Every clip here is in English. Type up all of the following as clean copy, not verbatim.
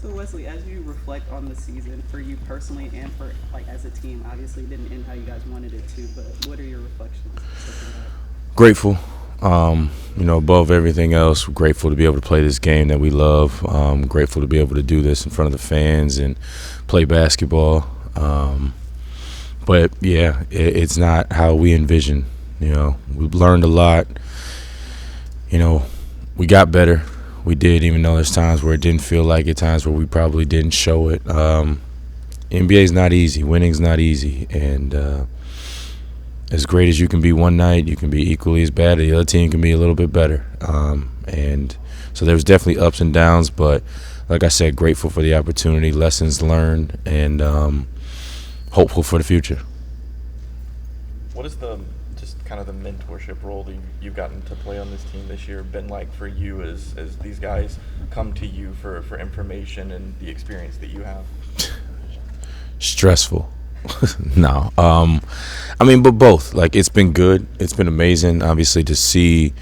So Wesley, as you reflect on the season for you personally and for like as a team, obviously it didn't end how you guys wanted it to, but what are your reflections looking back? Grateful. Above everything else, grateful to be able to play this game that we love. Grateful to be able to do this in front of the fans and play basketball. But yeah, it's not how we envisioned. We've learned a lot. We got better. We did, even though there's times where it didn't feel like it, times where we probably didn't show it. NBA is not easy. Winning's not easy, and as great as you can be one night, you can be equally as bad. The other team can be a little bit better. And so there was definitely ups and downs, but like I said, grateful for the opportunity, lessons learned, and hopeful for the future. What is the just kind of the mentorship role that you've gotten to play on this team this year been like for you as these guys come to you for information and the experience that you have? Stressful. No. But both. Like, it's been good. It's been amazing, obviously, to see,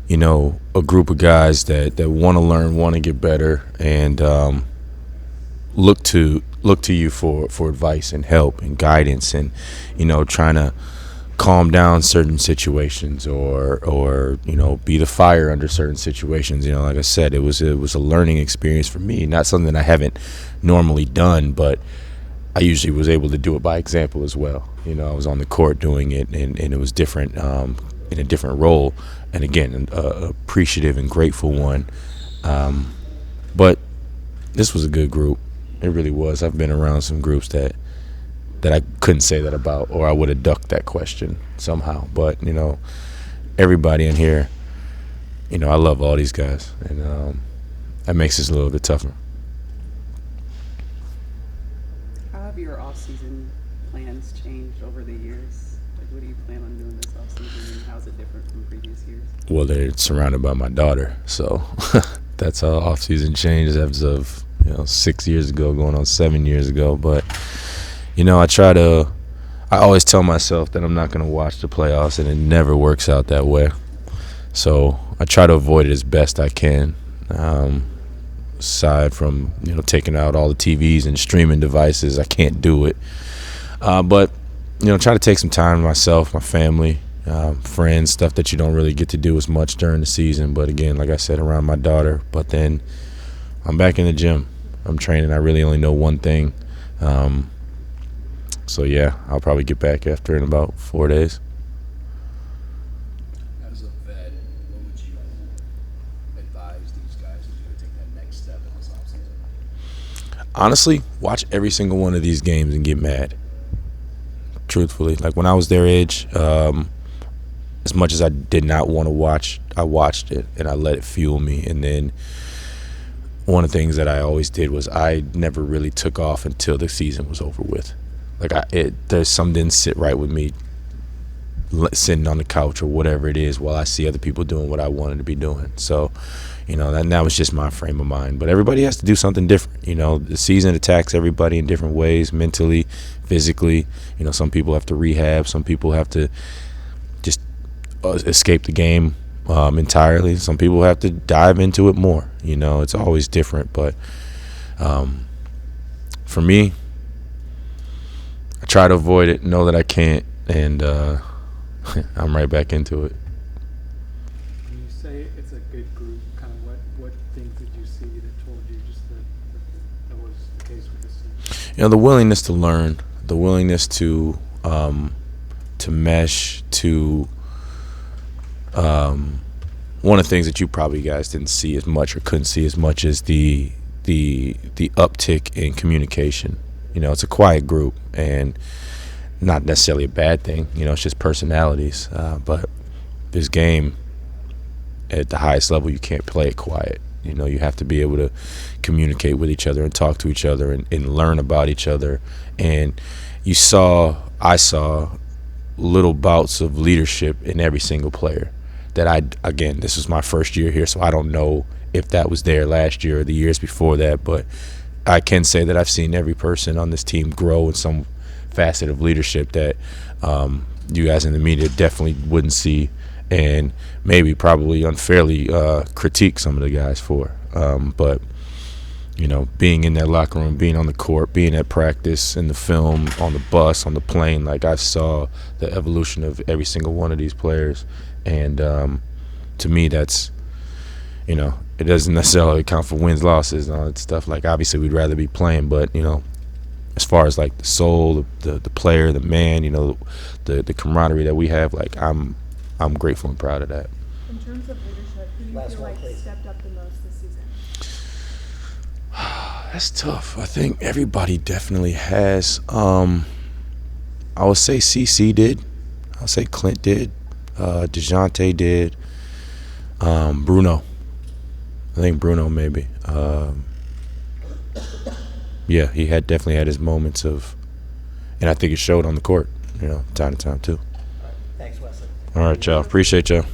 a group of guys that want to learn, want to get better, and look to you for advice and help and guidance and, trying to calm down certain situations or be the fire under certain situations. Like I said, it was a learning experience for me, not something that I haven't normally done, but I usually was able to do it by example as well. I was on the court doing it, and it was different, in a different role, and again, an appreciative and grateful one. But this was a good group. It really was. I've been around some groups that I couldn't say that about, or I would have ducked that question somehow. But, everybody in here, I love all these guys, and that makes this a little bit tougher. How have your off-season plans changed over the years? Like, what do you plan on doing this off-season, and how's it different from previous years? Well, they're surrounded by my daughter, so that's how off-season changed as of 6 years ago, going on 7 years ago. But I always tell myself that I'm not going to watch the playoffs, and it never works out that way. So I try to avoid it as best I can. Aside from taking out all the TVs and streaming devices, I can't do it. But try to take some time to myself, my family, friends, stuff that you don't really get to do as much during the season. But again, like I said, around my daughter. But then I'm back in the gym. I'm training. I really only know one thing. So yeah, I'll probably get back after in about 4 days. As a vet, what would you advise these guys to do to take that next step in this offseason? Honestly, watch every single one of these games and get mad. Truthfully, like when I was their age, as much as I did not want to watch, I watched it and I let it fuel me. And then one of the things that I always did was I never really took off until the season was over with. Like there's something didn't sit right with me sitting on the couch or whatever it is while I see other people doing what I wanted to be doing. So, that was just my frame of mind. But everybody has to do something different. The season attacks everybody in different ways, mentally, physically. Some people have to rehab. Some people have to just escape the game entirely. Some people have to dive into it more. It's always different. But for me, I try to avoid it, know that I can't, and I'm right back into it. When you say it's a good group, kind of what things did you see that told you just that was the case with this team? The willingness to learn, the willingness to mesh, to one of the things that you probably guys didn't see as much or couldn't see as much is the uptick in communication. It's a quiet group, and not necessarily a bad thing. It's just personalities. But this game, at the highest level, you can't play it quiet. You have to be able to communicate with each other and talk to each other and learn about each other. And I saw little bouts of leadership in every single player. Again, this was my first year here, so I don't know if that was there last year or the years before that, but I can say that I've seen every person on this team grow in some facet of leadership that you guys in the media definitely wouldn't see, and maybe probably unfairly critique some of the guys for. But you know, being in that locker room, being on the court, being at practice, in the film, on the bus, on the plane. Like, I saw the evolution of every single one of these players. And to me, that's, you know, it doesn't necessarily count for wins, losses, and all that stuff. Like, obviously, we'd rather be playing, but, you know, as far as, like, the soul, the player, the man, you know, the camaraderie that we have, like, I'm grateful and proud of that. In terms of leadership, who do you Last feel one, like please. stepped up the most this season? That's tough. I think everybody definitely has. I would say CC did. I would say Clint did. DeJounte did. Bruno. I think Bruno maybe. Yeah, he definitely had his moments of, and I think it showed on the court, you know, time to time too. Thanks, Wesley. All right, y'all. Appreciate y'all.